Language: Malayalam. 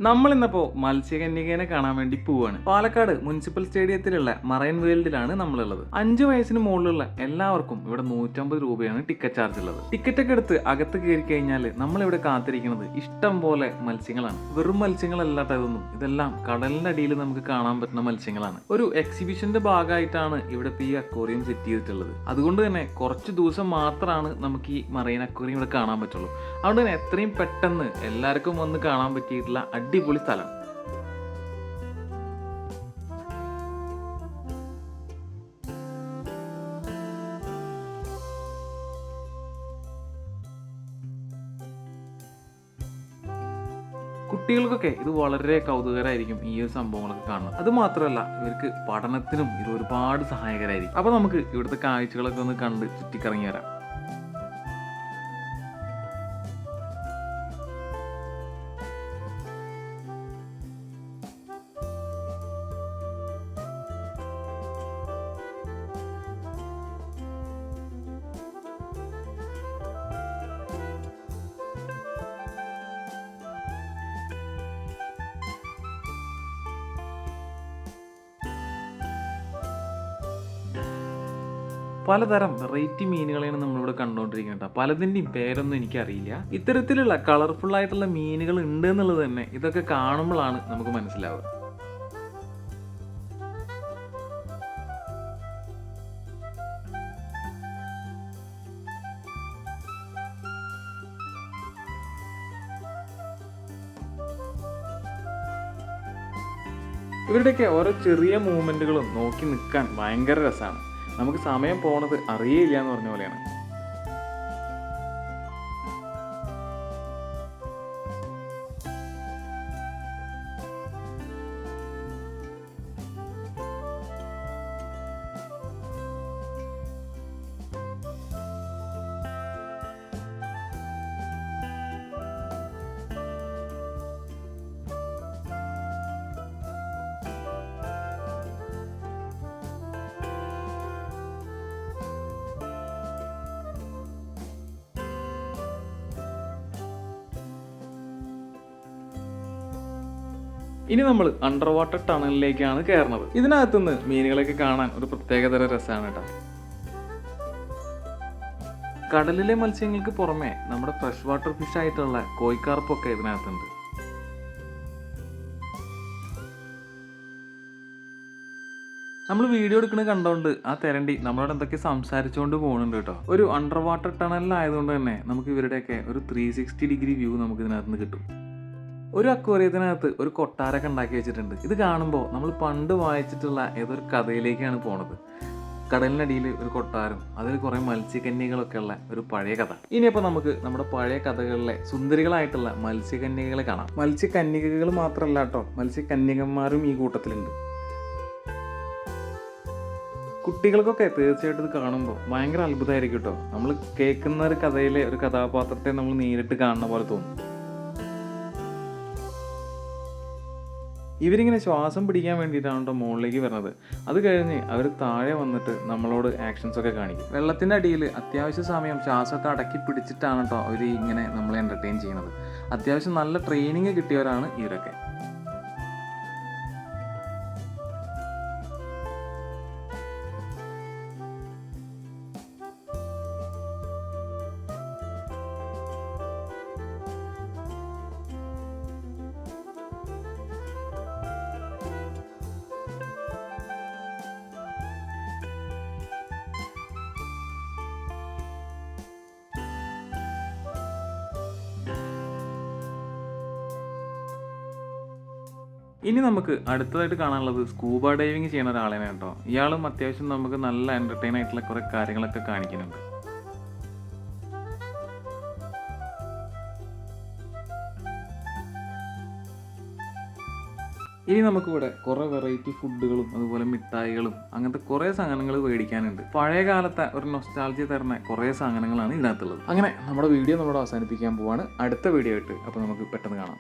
നമ്മളിന്നപ്പോൾ മത്സ്യകന്യകേനെ കാണാൻ വേണ്ടി പോവാണ്. പാലക്കാട് മുനിസിപ്പൽ സ്റ്റേഡിയത്തിലുള്ള മറൈൻ വേൾഡിലാണ് നമ്മളുള്ളത്. 5 വയസ്സിന് മുകളിലുള്ള എല്ലാവർക്കും ഇവിടെ 150 രൂപയാണ് ടിക്കറ്റ് ചാർജ് ഉള്ളത്. ടിക്കറ്റ് ഒക്കെ എടുത്ത് അകത്ത് കയറി കഴിഞ്ഞാൽ നമ്മളിവിടെ കാത്തിരിക്കുന്നത് ഇഷ്ടം പോലെ മത്സ്യങ്ങളാണ്. വെറും മത്സ്യങ്ങളല്ലാത്ത ഇതൊന്നും, ഇതെല്ലാം കടലിന്റെ അടിയിൽ നമുക്ക് കാണാൻ പറ്റുന്ന മത്സ്യങ്ങളാണ്. ഒരു എക്സിബിഷന്റെ ഭാഗമായിട്ടാണ് ഇവിടുത്തെ ഈ അക്വേറിയം സെറ്റ് ചെയ്തിട്ടുള്ളത്. അതുകൊണ്ട് തന്നെ കുറച്ച് ദിവസം മാത്രമാണ് നമുക്ക് ഈ മറൈൻ അക്വേറിയം ഇവിടെ കാണാൻ പറ്റുള്ളൂ. അതുകൊണ്ട് തന്നെ എത്രയും പെട്ടെന്ന് എല്ലാവർക്കും വന്ന് കാണാൻ പറ്റിയിട്ടുള്ള അടിപൊളി സ്ഥലം. കുട്ടികൾക്കൊക്കെ ഇത് വളരെ കൗതുകരായിരിക്കും ഈ ഒരു സംഭവങ്ങളൊക്കെ കാണുന്നത്. അത് മാത്രമല്ല ഇവർക്ക് പഠനത്തിനും ഇത് ഒരുപാട് സഹായകരായിരിക്കും. അപ്പൊ നമുക്ക് ഇവിടുത്തെ കാഴ്ചകളൊക്കെ ഒന്ന് കണ്ട് ചുറ്റിക്കറങ്ങി വരാം. പലതരം വെറൈറ്റി മീനുകളെയാണ് നമ്മളിവിടെ കണ്ടുകൊണ്ടിരിക്കുന്നത്. പലതിൻ്റെയും പേരൊന്നും എനിക്കറിയില്ല. ഇത്തരത്തിലുള്ള കളർഫുൾ ആയിട്ടുള്ള മീനുകൾ ഉണ്ട് എന്നുള്ളത് തന്നെ ഇതൊക്കെ കാണുമ്പോഴാണ് നമുക്ക് മനസ്സിലാവുക. ഇവരുടെയൊക്കെ ഓരോ ചെറിയ മൂവ്മെന്റുകളും നോക്കി നിൽക്കാൻ ഭയങ്കര രസമാണ്. നമുക്ക് സമയം പോണത് അറിയില്ല എന്ന് പറഞ്ഞ പോലെയാണ്. ഇനി നമ്മൾ അണ്ടർ വാട്ടർ ടണലിലേക്കാണ് കയറുന്നത്. ഇതിനകത്തുനിന്ന് മീനുകളൊക്കെ കാണാൻ ഒരു പ്രത്യേകതര രസമാണ് കേട്ടോ. കടലിലെ മത്സ്യങ്ങൾക്ക് പുറമെ നമ്മുടെ ഫ്രഷ് വാട്ടർ ഫിഷ് ആയിട്ടുള്ള കോയിക്കാർപ്പൊക്കെ ഇതിനകത്തുണ്ട്. നമ്മൾ വീഡിയോ എടുക്കുന്നത് കണ്ടോണ്ട് ആ തെരണ്ടി നമ്മളോട് എന്തൊക്കെ സംസാരിച്ചുകൊണ്ട് പോകുന്നുണ്ട് കേട്ടോ. ഒരു അണ്ടർ വാട്ടർ ടണലിലായതുകൊണ്ട് തന്നെ നമുക്ക് ഇവരുടെയൊക്കെ ഒരു 360 ഡിഗ്രി വ്യൂ നമുക്ക് ഇതിനകത്ത് കിട്ടും. ഒരു അക്വേറിയത്തിനകത്ത് ഒരു കൊട്ടാരൊക്കെ ഉണ്ടാക്കി വെച്ചിട്ടുണ്ട്. ഇത് കാണുമ്പോൾ നമ്മൾ പണ്ട് വായിച്ചിട്ടുള്ള ഏതൊരു കഥയിലേക്കാണ് പോണത്. കടലിനടിയിൽ ഒരു കൊട്ടാരം, അതിൽ കുറേ മത്സ്യകന്യകളൊക്കെ ഉള്ള ഒരു പഴയ കഥ. ഇനിയപ്പോൾ നമുക്ക് നമ്മുടെ പഴയ കഥകളിലെ സുന്ദരികളായിട്ടുള്ള മത്സ്യകന്യകളെ കാണാം. മത്സ്യകന്യകകൾ മാത്രമല്ല കേട്ടോ, മത്സ്യകന്യകന്മാരും ഈ കൂട്ടത്തിലുണ്ട്. കുട്ടികൾക്കൊക്കെ തീർച്ചയായിട്ടും ഇത് കാണുമ്പോൾ ഭയങ്കര അത്ഭുതമായിരിക്കും കേട്ടോ. നമ്മൾ കേൾക്കുന്ന ഒരു കഥയിലെ ഒരു കഥാപാത്രത്തെ നമ്മൾ നേരിട്ട് കാണുന്ന പോലെ തോന്നും. ഇവരിങ്ങനെ ശ്വാസം പിടിക്കാൻ വേണ്ടിയിട്ടാണ് കേട്ടോ മുകളിലേക്ക് വരുന്നത്. അത് കഴിഞ്ഞ് അവർ താഴെ വന്നിട്ട് നമ്മളോട് ആക്ഷൻസൊക്കെ കാണിക്കും. വെള്ളത്തിൻ്റെ അടിയിൽ അത്യാവശ്യ സമയം ശ്വാസമൊക്കെ അടക്കി പിടിച്ചിട്ടാണ് കേട്ടോ അവർ ഇങ്ങനെ നമ്മളെ എൻ്റർടൈൻ ചെയ്യുന്നത്. അത്യാവശ്യം നല്ല ട്രെയിനിങ് കിട്ടിയവരാണ് ഇവരൊക്കെ. ഇനി നമുക്ക് അടുത്തതായിട്ട് കാണാനുള്ളത് സ്കൂബ ഡൈവിങ് ചെയ്യുന്ന ഒരാളെയാണ് കേട്ടോ. ഇയാളും അത്യാവശ്യം നമുക്ക് നല്ല എൻ്റർടൈൻ ആയിട്ടുള്ള കുറേ കാര്യങ്ങളൊക്കെ കാണിക്കുന്നുണ്ട്. ഇനി നമുക്കിവിടെ കുറേ വെറൈറ്റി ഫുഡുകളും അതുപോലെ മിഠായികളും അങ്ങനത്തെ കുറേ സാധനങ്ങൾ മേടിക്കാനുണ്ട്. പഴയ കാലത്തെ ഒരു നൊസ്റ്റാൾജിയ തരുന്ന കുറേ സാധനങ്ങളാണ് ഇതിനകത്തുള്ളത്. അങ്ങനെ നമ്മുടെ വീഡിയോ നമ്മളോട് അവസാനിപ്പിക്കാൻ പോവാണ്. അടുത്ത വീഡിയോ ആയിട്ട് അപ്പോൾ നമുക്ക് പെട്ടെന്ന് കാണാം.